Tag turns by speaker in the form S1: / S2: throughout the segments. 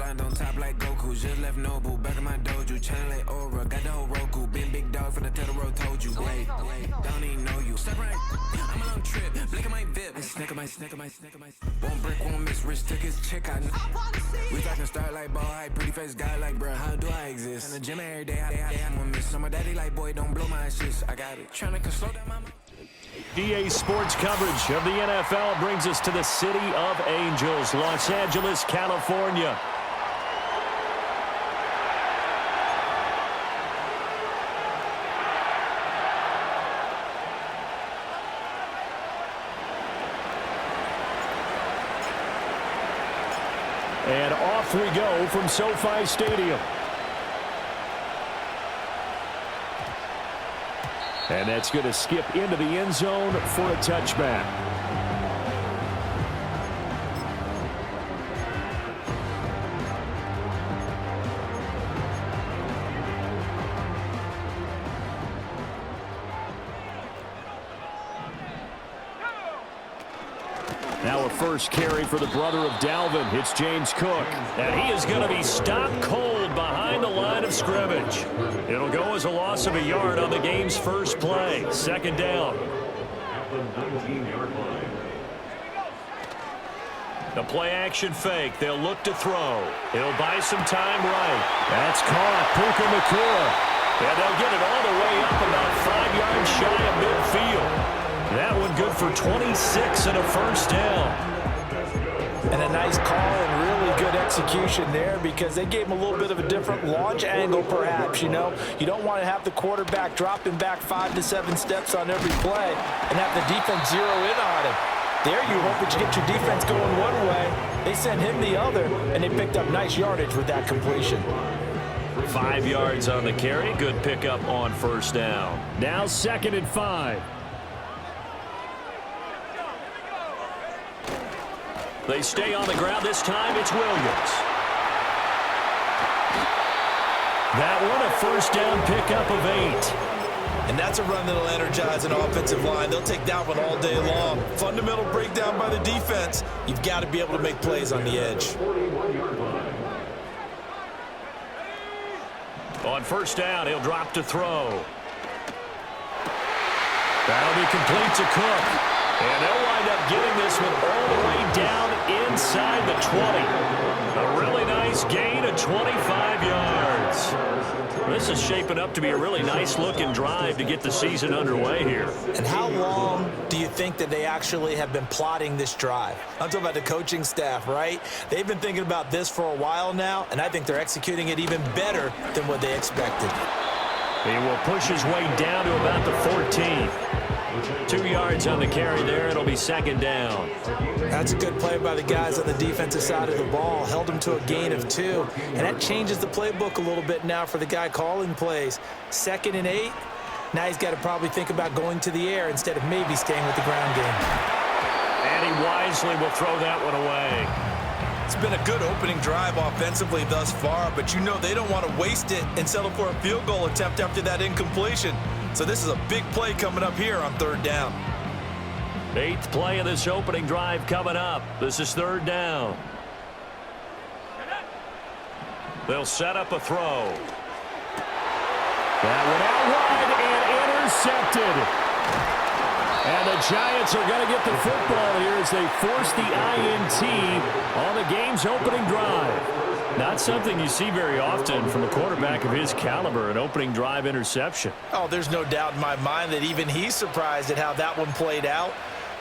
S1: Blonde on top like Goku, just left Nobu, back in my dojo, chain like Aura, got the whole Roku, been big dog from the tell the road told you, wait, don't even know you, step right, I'm a long trip, blink of my VIP, snicker my, won't break, won't miss, rich took his chick, I know, we talking start like ball hype, pretty face guy like, bruh, how do I exist, in the gym every day, I won't miss, so my daddy like, boy, don't blow my shit, I got it, tryna slow down my mind.
S2: EA Sports coverage of the NFL brings us to the City of Angels, Los Angeles, California. And off we go from SoFi Stadium. And that's going to skip into the end zone for a touchback. Now a first carry for the brother of Dalvin. It's James Cook. And he is going to be stopped cold behind the line of scrimmage. It'll go as a loss of a yard on the game's first play. Second down. The play action fake. They'll look to throw. He'll buy some time right. That's caught. Puka Nacua. And they'll get it all the way up about 5 yards shy of midfield. That one good for 26 and a first down.
S3: And a nice call and really good execution there because they gave him a little bit of a different launch angle perhaps, you know. You don't want to have the quarterback dropping back 5 to 7 steps on every play and have the defense zero in on him. There you hope that you get your defense going one way. They sent him the other, and they picked up nice yardage with that completion.
S2: 5 yards on the carry. Good pickup on first down. Now 2nd and 5. They stay on the ground. This time it's Williams. That one a first down pickup of 8.
S3: And that's a run that'll energize an offensive line. They'll take that one all day long. Fundamental breakdown by the defense. You've got to be able to make plays on the edge.
S2: On first down, he'll drop to throw. That'll be complete to Cook. And they'll wind up getting this one all the way down inside the 20. A really nice gain of 25 yards. This is shaping up to be a really nice-looking drive to get the season underway here.
S3: And how long do you think that they actually have been plotting this drive? I'm talking about the coaching staff, right? They've been thinking about this for a while now, and I think they're executing it even better than what they expected.
S2: He will push his way down to about the 14. 2 yards on the carry there. It'll be second down.
S3: That's a good play by the guys on the defensive side of the ball. Held them to a gain of 2. And that changes the playbook a little bit now for the guy calling plays. 2nd and 8. Now he's got to probably think about going to the air instead of maybe staying with the ground game.
S2: And he wisely will throw that one away.
S3: It's been a good opening drive offensively thus far, but you know they don't want to waste it and settle for a field goal attempt after that incompletion. So this is a big play coming up here on 3rd down.
S2: 8th play of this opening drive coming up. This is 3rd down. They'll set up a throw. That one out wide and intercepted. And the Giants are going to get the football here as they force the INT on the game's opening drive. Not something you see very often from a quarterback of his caliber, an opening drive interception.
S3: Oh, there's no doubt in my mind that even he's surprised at how that one played out.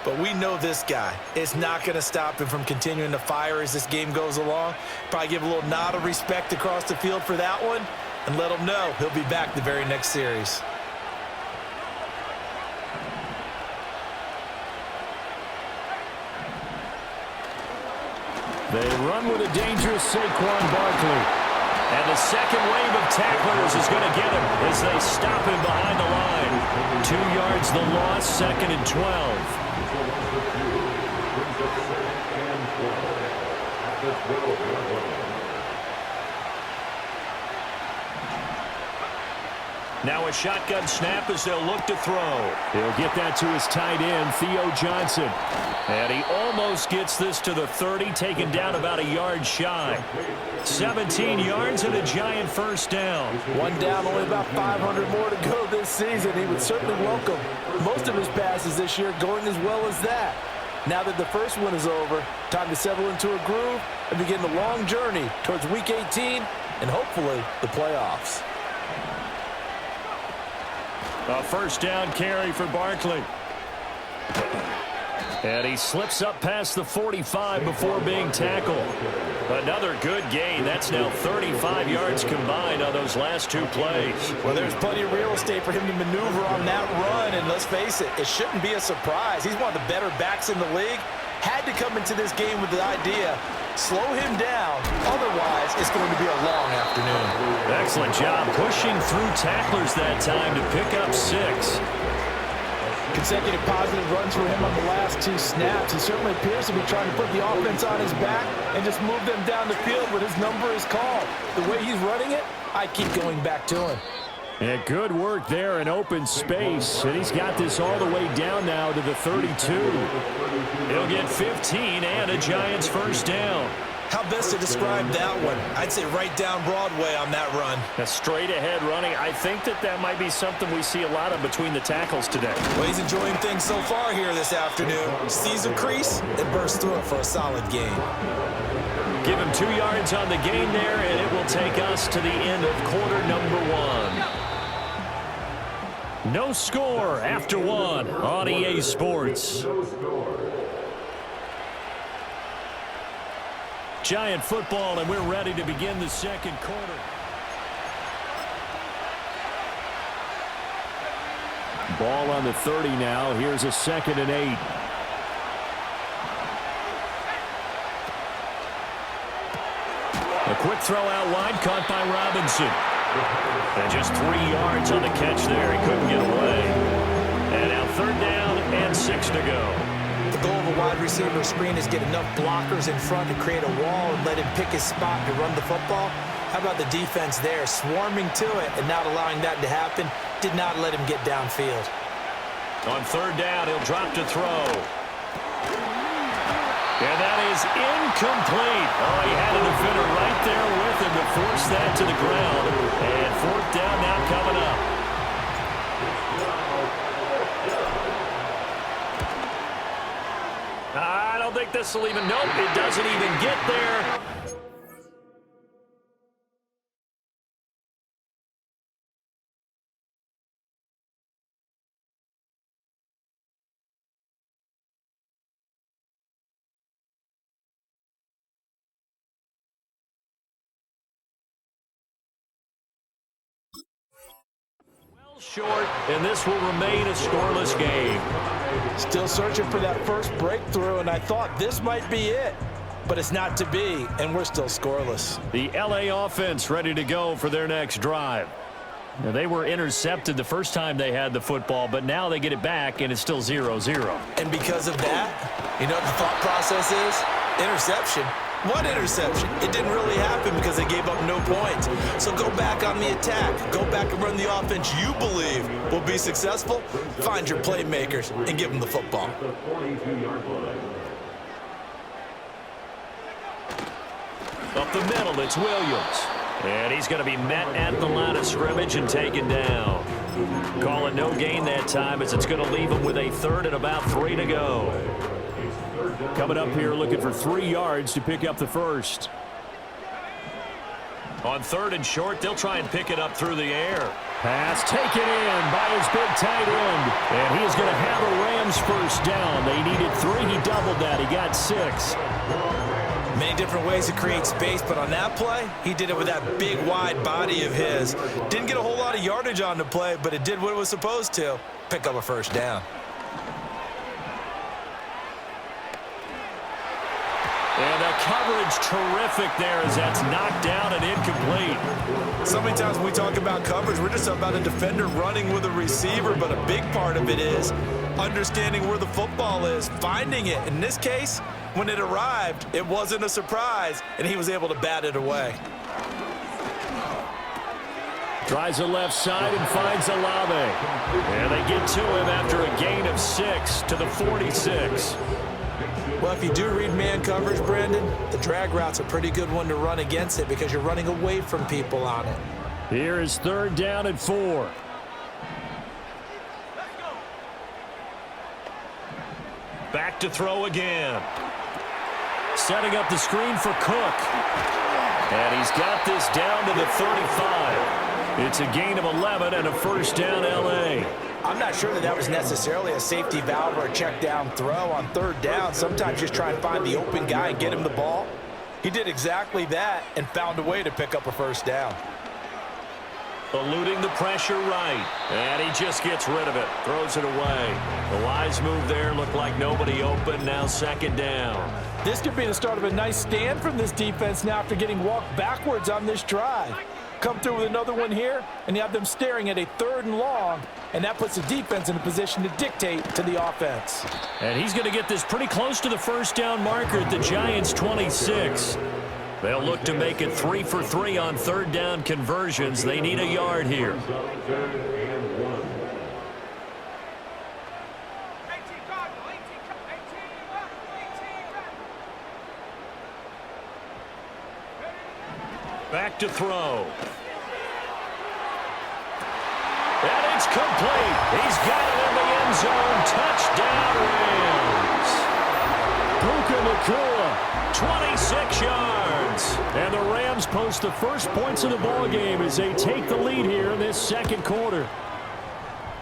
S3: But we know this guy is not going to stop him from continuing to fire as this game goes along. Probably give a little nod of respect across the field for that one and let him know he'll be back the very next series.
S2: They run with a dangerous Saquon Barkley. And the second wave of tacklers is going to get him as they stop him behind the line. 2 yards the loss, 2nd and 12. Now a shotgun snap as they'll look to throw. He'll get that to his tight end, Theo Johnson. And he almost gets this to the 30, taken down about a yard shy. 17 yards and a Giant first down.
S3: One down, only about 500 more to go this season. He would certainly welcome most of his passes this year going as well as that. Now that the first one is over, time to settle into a groove and begin the long journey towards Week 18 and hopefully the playoffs.
S2: A first down carry for Barkley. And he slips up past the 45 before being tackled. Another good gain. That's now 35 yards combined on those last two plays.
S3: Well, there's plenty of real estate for him to maneuver on that run, and let's face it, it shouldn't be a surprise. He's one of the better backs in the league. Had to come into this game with the idea, slow him down, otherwise it's going to be a long afternoon.
S2: Excellent job pushing through tacklers that time to pick up 6.
S3: Consecutive positive runs for him on the last 2 snaps. He certainly appears to be trying to put the offense on his back and just move them down the field, but his number is called. The way he's running it, I keep going back to him.
S2: And good work there in open space. And he's got this all the way down now to the 32. He'll get 15 and a Giants first down.
S3: How best to describe that one? I'd say right down Broadway on that run.
S2: A straight-ahead running. I think that might be something we see a lot of between the tackles today.
S3: Well, he's enjoying things so far here this afternoon. Sees a crease and bursts through it for a solid gain.
S2: Give him 2 yards on the gain there, and it will take us to the end of quarter number 1. No score after 1 on EA Sports. Giant football, and we're ready to begin the second quarter. Ball on the 30 now. Here's a 2nd and 8. A quick throw out wide, caught by Robinson. And just 3 yards on the catch there. He couldn't get away. And now 3rd down and 6 to go.
S3: The goal of a wide receiver screen is get enough blockers in front to create a wall and let him pick his spot to run the football. How about the defense there, swarming to it and not allowing that to happen? Did not let him get downfield.
S2: On 3rd down, he'll drop to throw. And that is incomplete. Oh, he had a defender right there with him to force that to the ground. And 4th down now coming up. I don't think this will even, nope, it doesn't even get there. Short, and this will remain a scoreless game.
S3: Still searching for that first breakthrough, and I thought this might be it. But it's not to be, and we're still scoreless.
S2: The LA offense ready to go for their next drive. Now, they were intercepted the first time they had the football, but now they get it back, and it's still 0-0.
S3: And because of that, you know what the thought process is? Interception. What interception? It didn't really happen because they gave up no points. So go back on the attack. Go back and run the offense you believe will be successful. Find your playmakers and give them the football.
S2: Up the middle, it's Williams. And he's going to be met at the line of scrimmage and taken down. Call it no gain that time as it's going to leave him with a 3rd and about 3 to go. Coming up here looking for 3 yards to pick up the first. On 3rd and short, they'll try and pick it up through the air. Pass taken in by his big tight end. And he is going to have a Rams first down. They needed 3. He doubled that. He got 6.
S3: Many different ways to create space, but on that play, he did it with that big, wide body of his. Didn't get a whole lot of yardage on the play, but it did what it was supposed to. Pick up a first down.
S2: And the coverage terrific there as that's knocked down and incomplete.
S3: So many times when we talk about coverage, we're just about a defender running with a receiver, but a big part of it is understanding where the football is, finding it. In this case, when it arrived, it wasn't a surprise, and he was able to bat it away.
S2: Tries the left side and finds Olave. And they get to him after a gain of 6 to the 46.
S3: Well, if you do read man coverage, Brandon, the drag route's a pretty good one to run against it because you're running away from people on it.
S2: Here is 3rd down and 4. Back to throw again. Setting up the screen for Cook. And he's got this down to the 35. It's a gain of 11 and a 1st down L.A.
S3: I'm not sure that was necessarily a safety valve or a check down throw on 3rd down. Sometimes just try and find the open guy and get him the ball. He did exactly that and found a way to pick up a 1st down.
S2: Eluding the pressure right. And he just gets rid of it. Throws it away. The wise move there. Looked like nobody open. Now 2nd down.
S3: This could be the start of a nice stand from this defense now after getting walked backwards on this drive. Come through with another one here, and you have them staring at a 3rd and long, and that puts the defense in a position to dictate to the offense.
S2: And he's going to get this pretty close to the 1st down marker at the Giants' 26. They'll look to make it 3 for 3 on 3rd down conversions. They need a yard here. Back to throw. And it's complete. He's got it in the end zone. Touchdown, Rams. Puka Nacua, 26 yards. And the Rams post the first points of the ballgame as they take the lead here in this 2nd quarter.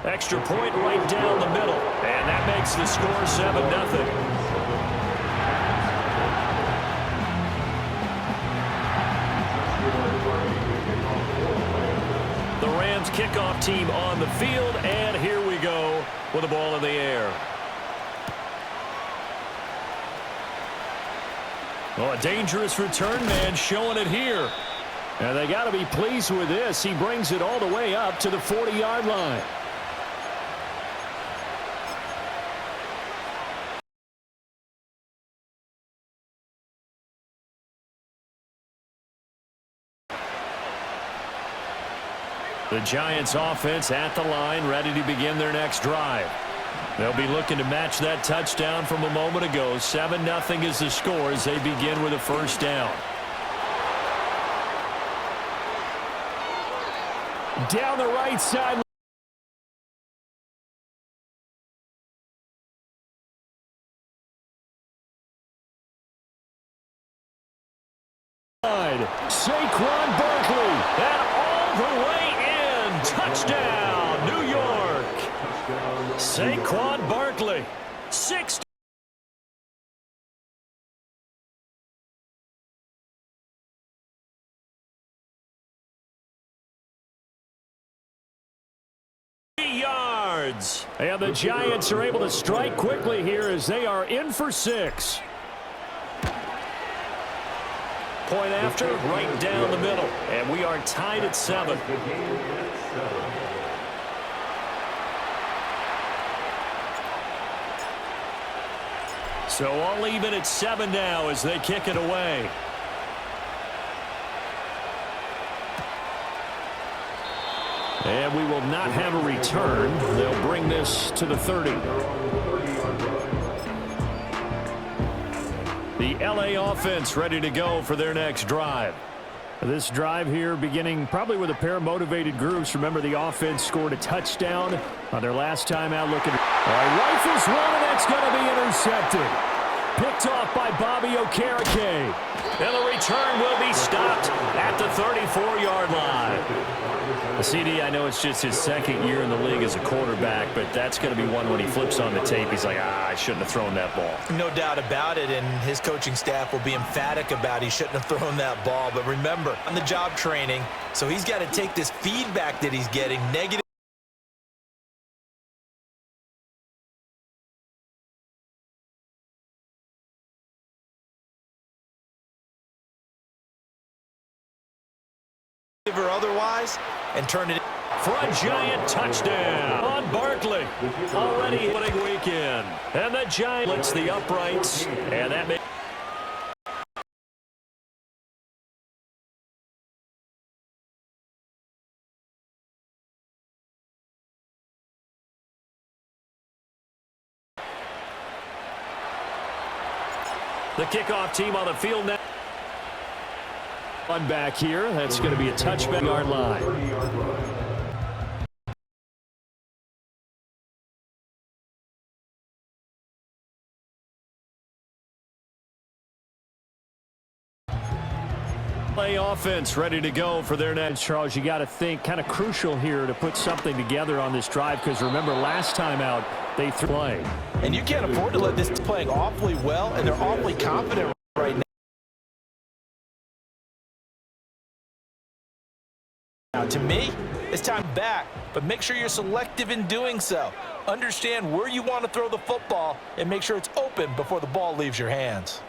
S2: Extra point right down the middle. And that makes the score 7-0. Kickoff team on the field, and here we go with the ball in the air. Oh, a dangerous return man showing it here. And they got to be pleased with this. He brings it all the way up to the 40-yard line. The Giants offense at the line, ready to begin their next drive. They'll be looking to match that touchdown from a moment ago. 7-0 is the score as they begin with a 1st down. Down the right side. Saquon Barkley, and all the way in. Touchdown, New York. Saquon Barkley, 60. Yards. And the Giants are able to strike quickly here as they are in for 6. Point after, right down the middle. And we are tied at 7. So all even at 7 now as they kick it away. And we will not have a return. They'll bring this to the 30. The L.A. offense ready to go for their next drive. This drive here beginning probably with a pair of motivated groups. Remember, the offense scored a touchdown on their last time out looking. Rifles one, and that's going to be intercepted. Picked off by Bobby Okereke. And the return will be stopped at the 34-yard line. The CD, I know it's just his 2nd year in the league as a quarterback, but that's going to be one when he flips on the tape. He's like, I shouldn't have thrown that ball.
S3: No doubt about it, and his coaching staff will be emphatic about he shouldn't have thrown that ball. But remember, on the job training, so he's got to take this feedback that he's getting, negative or otherwise, and turn it
S2: for a giant touchdown on Barkley. Already winning weekend. And the Giants the uprights, and that makes The kickoff team on the field now. One back here. That's going to be a touchback yard line. Play offense ready to go for their next. Charles, you got to think kind of crucial here to put something together on this drive, because remember last time out they threw play.
S3: And you can't afford to let this playing awfully well, and they're awfully confident right now. To me, it's time back, but make sure you're selective in doing so. Understand where you want to throw the football and make sure it's open before the ball leaves your hands.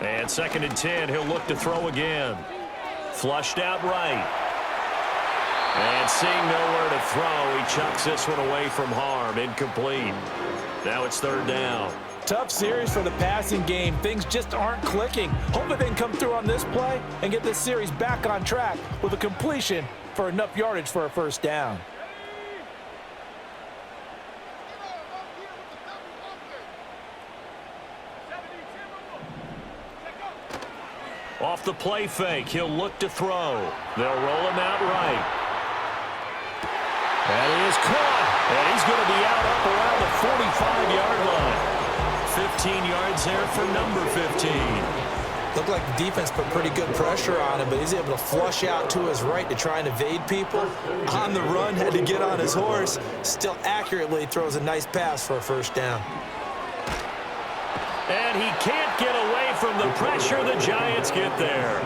S2: And 2nd and 10, he'll look to throw again. Flushed out right. And seeing nowhere to throw, he chucks this one away from harm. Incomplete. Now it's 3rd down.
S3: Tough series for the passing game. Things just aren't clicking. Hopefully they can come through on this play and get this series back on track with a completion for enough yardage for a 1st down.
S2: Off the play fake, he'll look to throw. They'll roll him out right. And he is caught. And he's going to be out up around the 45-yard line. 15 yards there for number 15.
S3: Looked like the defense put pretty good pressure on him, but he's able to flush out to his right to try and evade people. On the run, had to get on his horse. Still accurately throws a nice pass for a 1st down.
S2: And he can't get away from the pressure. The Giants get there.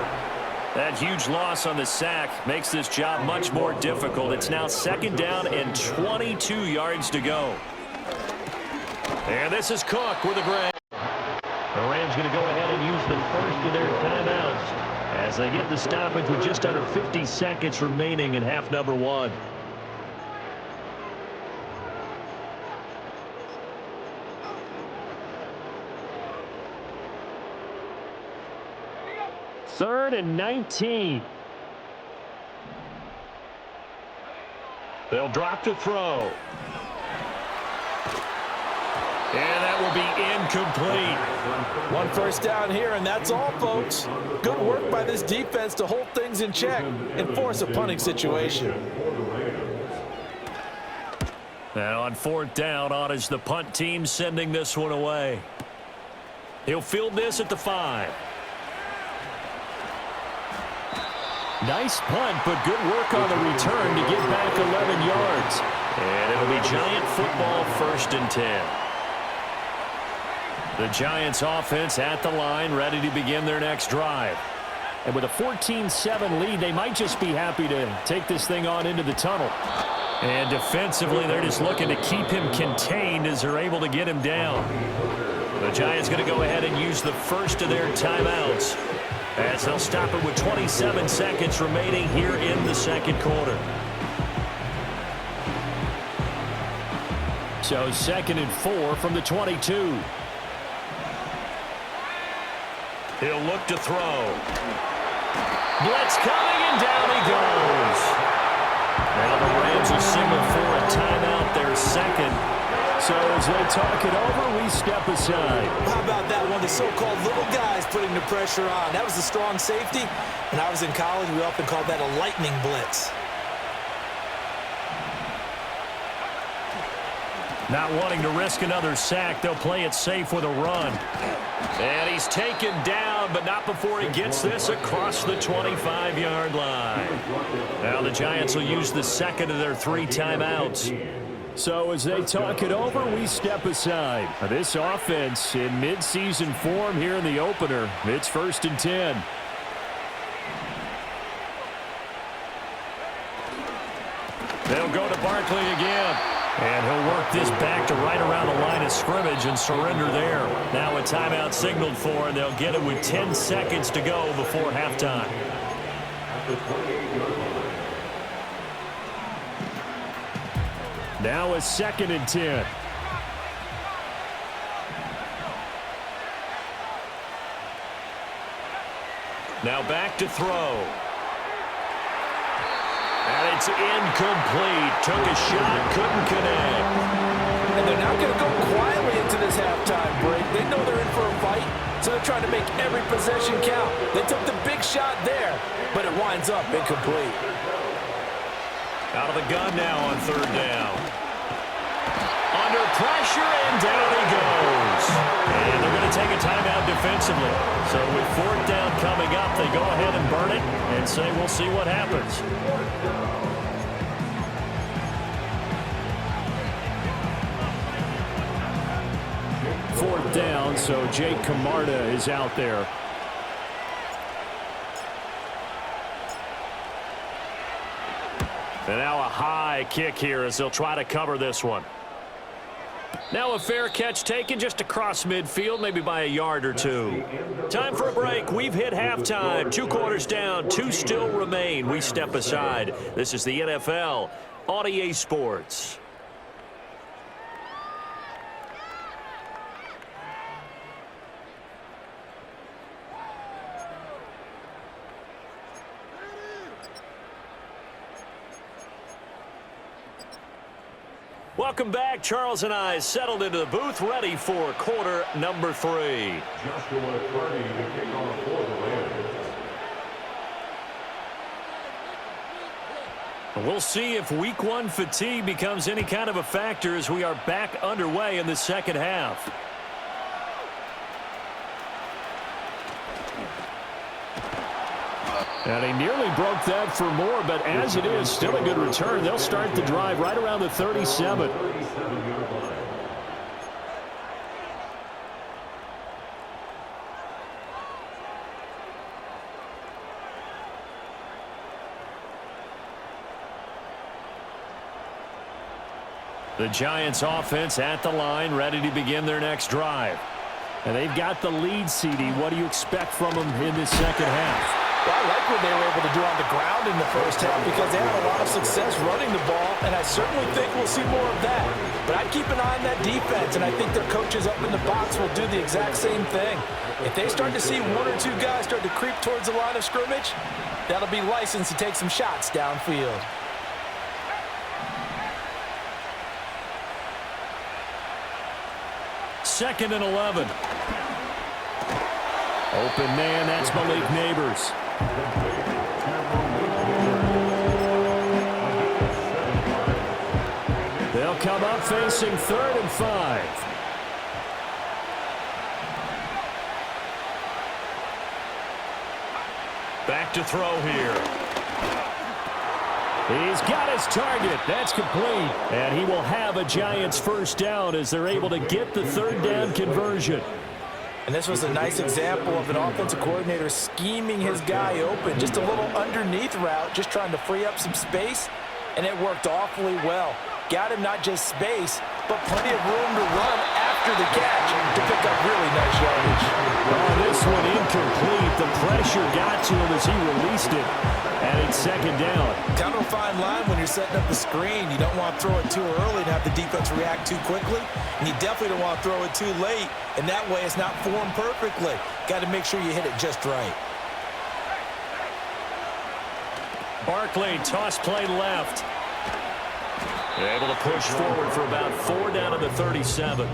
S2: That huge loss on the sack makes this job much more difficult. It's now 2nd down and 22 yards to go. And this is Cook with a grab. The Rams going to go ahead and use the first of their timeouts as they get the stoppage with just under 50 seconds remaining in half number 1. Third and 19. They'll drop to throw. And that will be incomplete.
S3: 1 1st down here, and that's all, folks. Good work by this defense to hold things in check and force a punting situation.
S2: Now on 4th down, on is the punt team sending this one away. He'll field this at the 5. Nice punt, but good work on the return to get back 11 yards. And it'll be Giant football, 1st and 10. The Giants offense at the line, ready to begin their next drive. And with a 14-7 lead, they might just be happy to take this thing on into the tunnel. And defensively, they're just looking to keep him contained as they're able to get him down. The Giants going to go ahead and use the first of their timeouts, as they'll stop it with 27 seconds remaining here in the 2nd quarter. So 2nd and 4 from the 22. He'll look to throw. Blitz coming, and down he goes. Now the Rams will signal for a timeout, their 2nd. So as they talk it over, we step aside.
S3: How about that one? The so-called little guys putting the pressure on. That was a strong safety. When I was in college, we often called that a lightning blitz.
S2: Not wanting to risk another sack, they'll play it safe with a run. And he's taken down, but not before he gets this across the 25-yard line. Now the Giants will use the 2nd of their 3 timeouts.
S4: So as they talk it over, we step aside. This offense in midseason form here in the opener. It's 1st and 10.
S2: They'll go to Barkley again. And he'll work this back to right around the line of scrimmage and surrender there. Now a timeout signaled for, and they'll get it with 10 seconds to go before halftime.
S4: Now a 2nd and 10.
S2: Now back to throw. And it's incomplete. Took a shot, couldn't connect.
S3: And they're not going to go quietly into this halftime break. They know they're in for a fight, so they're trying to make every possession count. They took the big shot there, but it winds up incomplete.
S2: Out of the gun now on third down. Under pressure, and down he goes. And they're going to take a timeout defensively. So with fourth down coming up, they go ahead and burn it and say we'll see what happens.
S4: Fourth down, so Jake Camarda is out there.
S2: And now a high kick here as they'll try to cover this one. Now a fair catch taken just across midfield, maybe by a yard or two. Time for a break. We've hit halftime. 2 quarters down, 2 still remain. We step aside. This is the NFL on EA Sports. Welcome back. Charles and I settled into the booth, ready for quarter number 3. We'll see if week 1 fatigue becomes any kind of a factor as we are back underway in the second half.
S4: And he nearly broke that for more, but as it is, still a good return. They'll start the drive right around the 37. The Giants offense at the line, ready to begin their next drive. And they've got the lead, CD. What do you expect from them in this second half?
S3: Well, I like what they were able to do on the ground in the first half because they had a lot of success running the ball, and I certainly think we'll see more of that. But I'd keep an eye on that defense, and I think their coaches up in the box will do the exact same thing. If they start to see 1 or 2 guys start to creep towards the line of scrimmage, that'll be licensed to take some shots downfield.
S4: Second and 11. Open man, that's Malik Neighbors. They'll come up facing 3rd and 5.
S2: Back to throw here.
S4: He's got his target. That's complete. And he will have a Giants first down as they're able to get the 3rd down conversion.
S3: And this was a nice example of an offensive coordinator scheming his guy open. Just a little underneath route, just trying to free up some space, and it worked awfully well. Got him not just space, but plenty of room to run after the catch to pick up really nice yardage.
S4: Oh, this one incomplete. The pressure got to him as he released it, and it's 2nd down.
S3: Kind of a fine line when you're setting up the screen. You don't want to throw it too early and have the defense react too quickly, and you definitely don't want to throw it too late, and that way it's not formed perfectly. Got to make sure you hit it just right.
S2: Barkley, toss play left. They're able to push forward for about 4 down to the 37.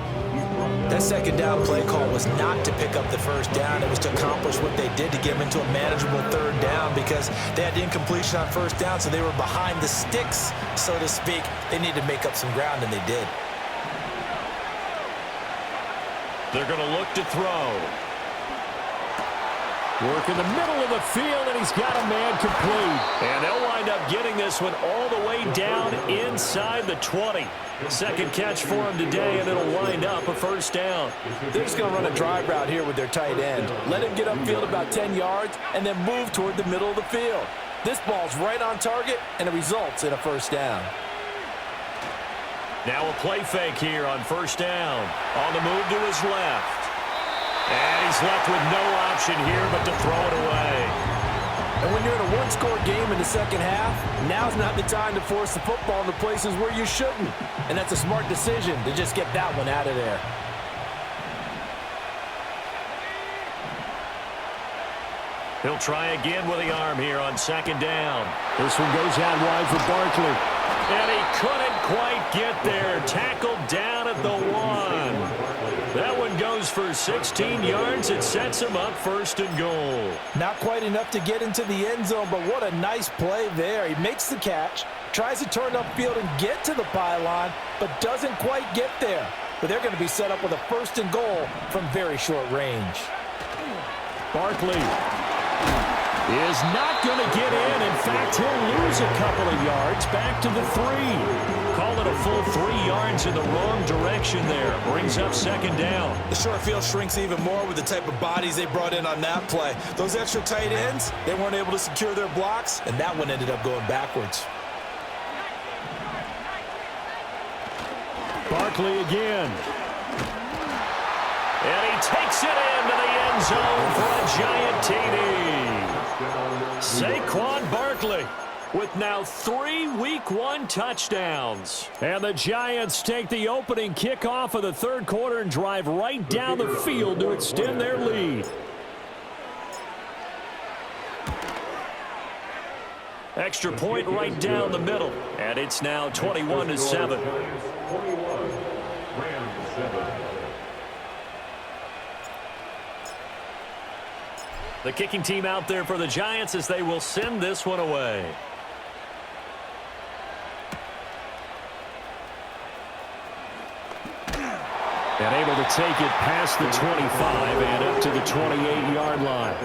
S3: That 2nd down play call was not to pick up the first down. It was to accomplish what they did to get them into a manageable 3rd down because they had incompletion on 1st down, so they were behind the sticks, so to speak. They needed to make up some ground, and they did.
S2: They're going to look to throw.
S4: Work in the middle of the field, and he's got a man complete.
S2: And they'll wind up getting this one all the way down inside the 20. 2nd catch for him today, and it'll wind up a first down.
S3: They're just going to run a drive route here with their tight end. Let him get upfield about 10 yards and then move toward the middle of the field. This ball's right on target, and it results in a first down.
S2: Now a play fake here on 1st down. On the move to his left. And he's left with no option here but to throw it away.
S3: And when you're in a 1-score game in the second half, now's not the time to force the football in the places where you shouldn't. And that's a smart decision to just get that one out of there.
S2: He'll try again with the arm here on 2nd down.
S4: This one goes out wide for Barkley.
S2: And he couldn't quite get there. Tackled down at
S4: at the 1. That one goes for 16 yards. It sets him up first and goal.
S3: Not quite enough to get into the end zone, but what a nice play there. He makes the catch, tries to turn upfield and get to the pylon, but doesn't quite get there. But they're going to be set up with a first and goal from very short range.
S4: Barkley is not going to get in. In fact, he'll lose a couple of yards back to the 3. Call it a full 3 yards in the wrong direction there. Brings up second down.
S3: The short field shrinks even more with the type of bodies they brought in on that play. Those extra tight ends, they weren't able to secure their blocks, and that one ended up going backwards.
S4: Barkley again. And he takes it into the end zone for a giant TD. Saquon Barkley with now 3 Week 1 touchdowns. And the Giants take the opening kickoff of the third quarter and drive right down the field to extend their lead. Extra point right down the middle. And it's now 21-7. The kicking team out there for the Giants as they will send this one away. And able to take it past the 25 and up to the 28-yard line.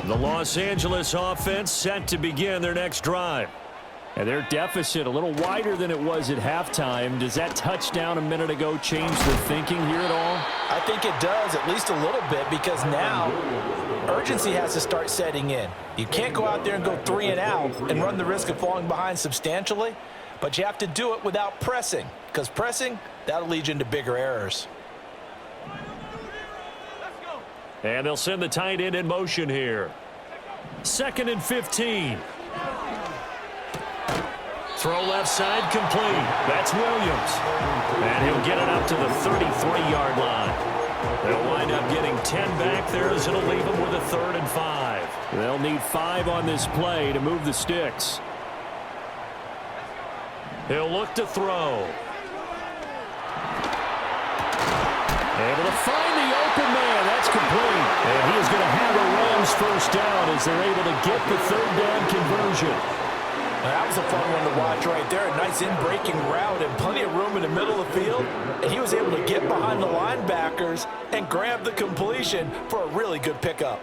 S4: The Los Angeles offense set to begin their next drive. And their deficit a little wider than it was at halftime. Does that touchdown a minute ago change the thinking here at all?
S3: I think it does, at least a little bit, because now urgency has to start setting in. You can't go out there and go 3 and out and run the risk of falling behind substantially, but you have to do it without pressing, because pressing, that'll lead you into bigger errors.
S4: And they'll send the tight end in motion here. 2nd and 15. Throw left side complete. That's Williams. And he'll get it up to the 33-yard line. They'll wind up getting 10 back there as it'll leave them with a 3rd and 5. They'll need 5 on this play to move the sticks. He'll look to throw. Able to find the open man. That's complete. And he is going to have a Rams first down as they're able to get the 3rd down conversion.
S3: That was a fun one to watch right there. A nice in-breaking route and plenty of room in the middle of the field. And he was able to get behind the linebackers and grab the completion for a really good pickup.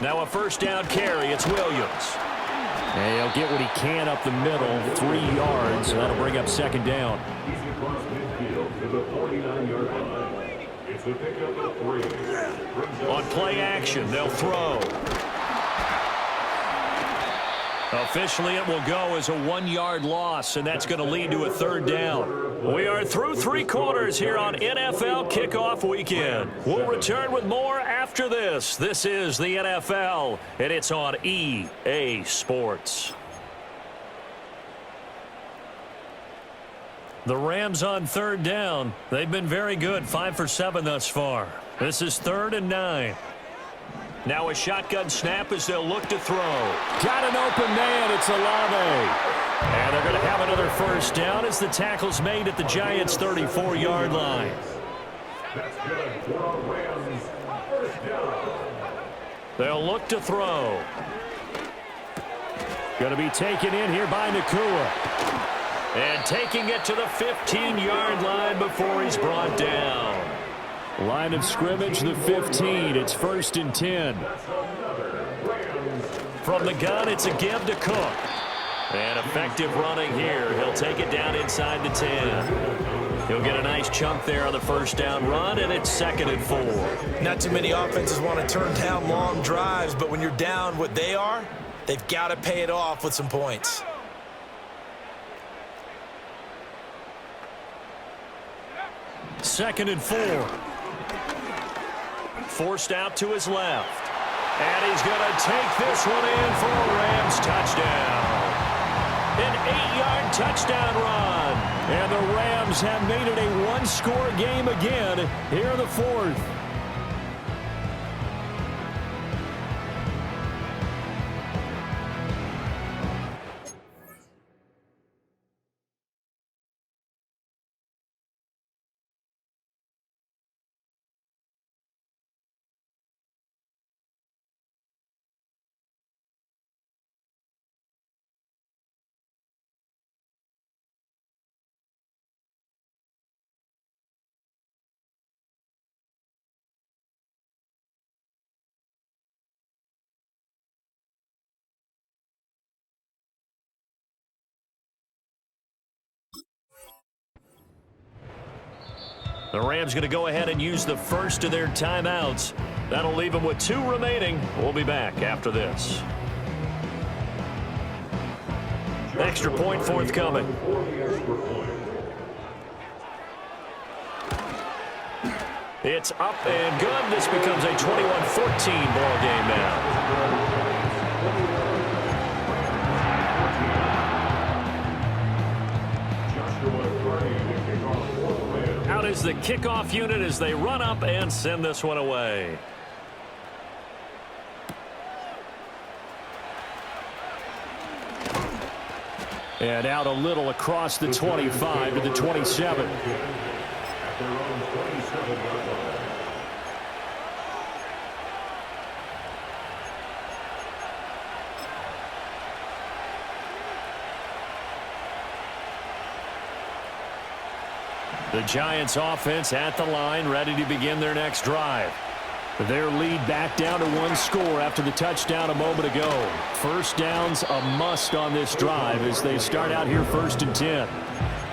S4: Now a first down carry. It's Williams. And he'll get what he can up the middle, 3 yards. So that'll bring up second down. On play action, they'll throw. Officially, it will go as a 1-yard loss, and that's going to lead to a 3rd down. We are through 3 quarters here on NFL Kickoff Weekend. We'll return with more after this. This is the NFL, and it's on EA Sports. The Rams on 3rd down. They've been very good, 5 for 7 thus far. This is 3rd and 9. Now a shotgun snap as they'll look to throw. Got an open man. It's Olave. And they're going to have another first down as the tackle's made at the Giants' 34-yard line. They'll look to throw. Going to be taken in here by Nakua. And taking it to the 15-yard line before he's brought down. Line of scrimmage, the 15. It's 1st and 10. From the gun, it's a give to Cook. And effective running here. He'll take it down inside the 10. He'll get a nice chunk there on the first down run, and it's 2nd and 4.
S3: Not too many offenses want to turn down long drives, but when you're down what they are, they've got to pay it off with some points.
S4: Second and 4. Forced out to his left. And he's going to take this one in for a Rams touchdown. An 8-yard touchdown run.
S2: And the Rams have made it a one-score game again here in the fourth. The Rams going to go ahead and use the first of their timeouts. That'll leave them with 2 remaining. We'll be back after this. Extra point forthcoming. It's up and good. This becomes a 21-14 ball game now. Out is the kickoff unit as they run up and send this one away. And out a little across the 25 to the 27. The Giants offense at the line, ready to begin their next drive. Their lead back down to 1 score after the touchdown a moment ago. First down's a must on this drive as they start out here 1st and 10.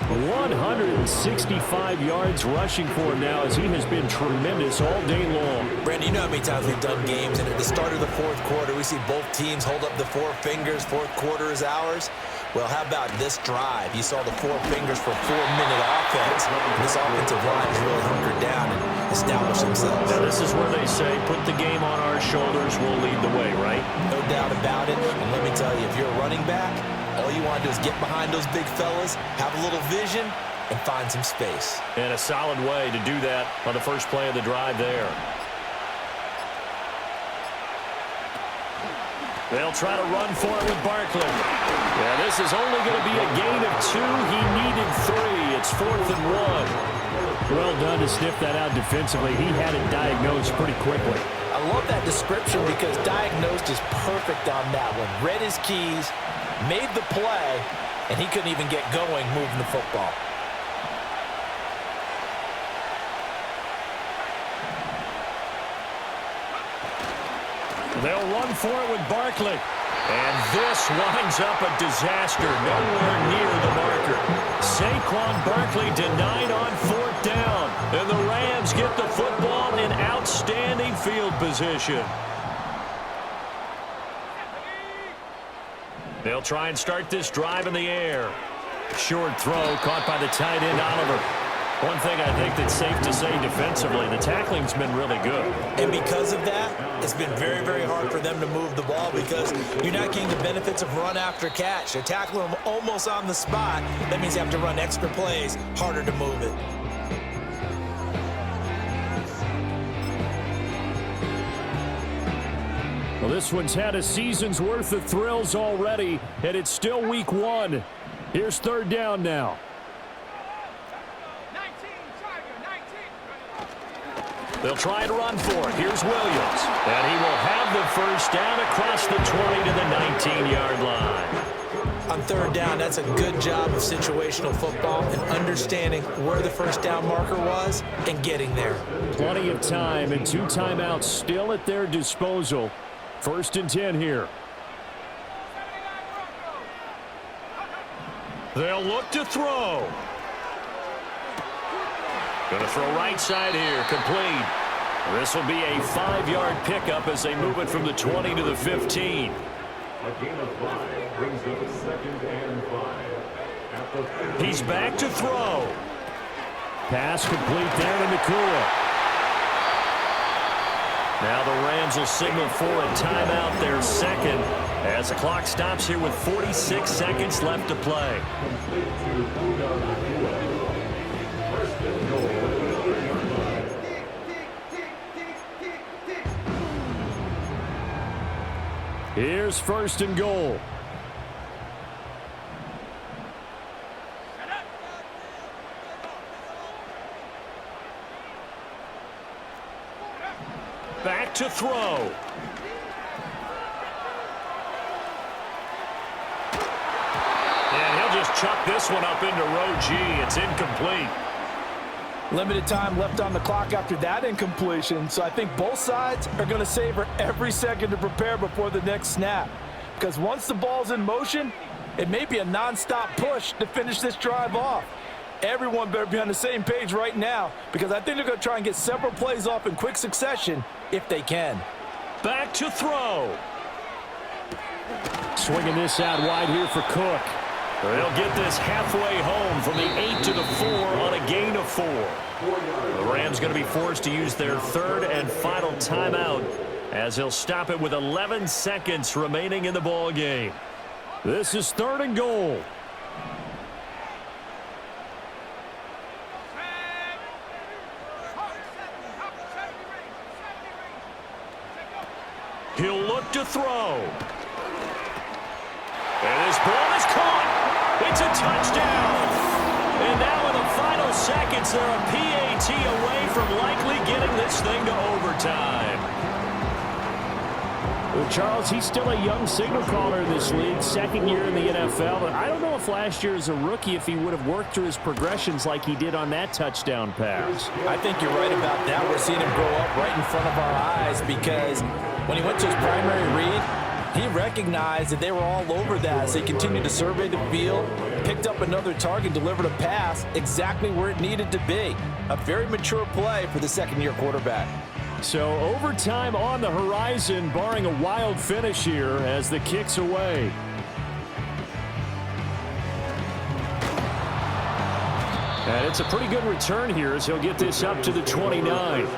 S2: 165 yards rushing for him now as he has been tremendous all day long.
S3: Brandon, you know how many times we've done games, and at the start of the 4th quarter, we see both teams hold up the 4 fingers, 4th quarter is ours. Well, how about this drive? You saw the 4 fingers for 4-minute offense. This offensive line has really hunkered down and established themselves.
S4: Now, this is where they say, put the game on our shoulders, we'll lead the way, right?
S3: No doubt about it. And let me tell you, if you're a running back, all you want to do is get behind those big fellas, have a little vision, and find some space.
S4: And a solid way to do that on the first play of the drive there. They'll try to run for it with Barkley. Yeah, this is only going to be a gain of 2. He needed 3. It's 4th and 1.
S2: Well done to sniff that out defensively. He had it diagnosed pretty quickly.
S3: I love that description because diagnosed is perfect on that one. Read his keys, made the play, and he couldn't even get going moving the football.
S4: They'll run for it with Barkley. And this winds up a disaster. Nowhere near the marker. Saquon Barkley denied on 4th down. And the Rams get the football in outstanding field position. They'll try and start this drive in the air. Short throw caught by the tight end, Oliver. One thing I think that's safe to say defensively, the tackling's been really good.
S3: And because of that, it's been very, very hard for them to move the ball because you're not getting the benefits of run after catch. They're tackling them almost on the spot. That means you have to run extra plays, harder to move it.
S2: Well, this one's had a season's worth of thrills already, and it's still week 1. Here's 3rd down now.
S4: They'll try and run for it. Here's Williams. And he will have the first down across the 20 to the 19-yard line.
S3: On 3rd down, that's a good job of situational football and understanding where the first down marker was and getting there.
S2: Plenty of time and 2 timeouts still at their disposal. 1st and 10 here.
S4: They'll look to throw. Going to throw right side here, complete. This will be a 5-yard pickup as they move it from the 20 to the 15.
S5: A gain of 5 brings up 2nd and 5.
S4: He's back to throw.
S2: Pass complete there to Nakua.
S4: Now the Rams will signal for a timeout, their second, as the clock stops here with 46 seconds left to play.
S2: Here's first and goal.
S4: Back to throw. And he'll just chuck this one up into row G. It's incomplete.
S3: Limited time left on the clock after that incompletion, so I think both sides are going to savor every second to prepare before the next snap. Because once the ball's in motion, it may be a non-stop push to finish this drive off. Everyone better be on the same page right now, because I think they're going to try and get several plays off in quick succession if they can.
S4: Back to throw.
S2: Swinging this out wide here for Cook.
S4: They'll get this halfway home from the 8 to the 4 on a gain of 4. The Rams going to be forced to use their third and final timeout as he'll stop it with 11 seconds remaining in the ball game.
S2: This is third and goal.
S4: He'll look to throw. And his ball is caught. It's a touchdown. And now in the final seconds, they're a PAT away from likely getting this thing to overtime.
S2: Well, Charles, he's still a young signal caller in this league, second year in the NFL. But I don't know if last year as a rookie, if he would have worked through his progressions like he did on that touchdown pass.
S3: I think you're right about that. We're seeing him grow up right in front of our eyes, because when he went to his primary read, he recognized that they were all over that. So he continued to survey the field, picked up another target, delivered a pass exactly where it needed to be. A very mature play for the second-year quarterback.
S2: So overtime on the horizon, barring a wild finish here as the kick's away. And it's a pretty good return here as he'll get this up to the 29.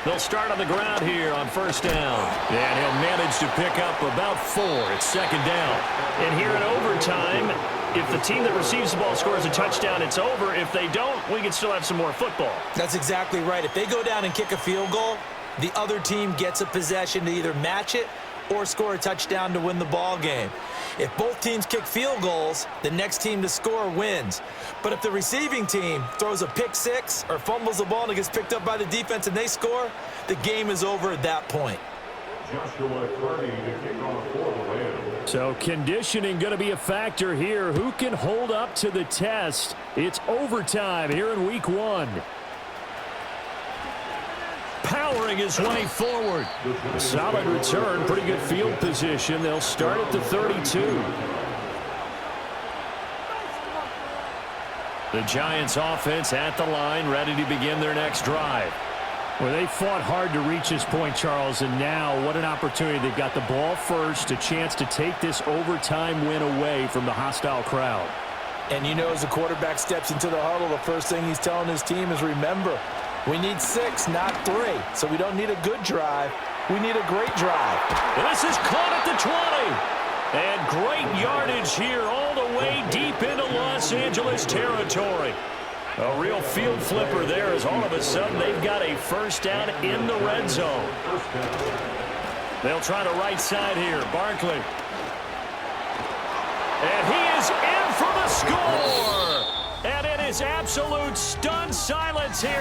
S4: They'll start on the ground here on first down. And he'll manage to pick up about 4. It's second down. And here in overtime, if the team that receives the ball scores a touchdown, it's over. If they don't, we can still have some more football.
S3: That's exactly right. If they go down and kick a field goal, the other team gets a possession to either match it or score a touchdown to win the ball game. If both teams kick field goals, the next team to score wins. But if the receiving team throws a pick six or fumbles the ball and it gets picked up by the defense and they score, the game is over at that point.
S2: So conditioning going to be a factor here. Who can hold up to the test? It's overtime here in week 1.
S4: Powering his way forward.
S2: A solid return, pretty good field position. They'll start at the 32.
S4: The Giants offense at the line, ready to begin their next drive.
S2: Well, they fought hard to reach this point, Charles, and now what an opportunity. They've got the ball first, a chance to take this overtime win away from the hostile crowd.
S3: And you know, as the quarterback steps into the huddle, the first thing he's telling his team is, remember, we need 6, not 3. So we don't need a good drive. We need a great drive.
S4: This is caught at the 20. And great yardage here all the way deep into Los Angeles territory. A real field flipper there, as all of a sudden they've got a first down in the red zone. They'll try the right side here. Barkley. And he is in for the score. And it is absolute stunned silence here.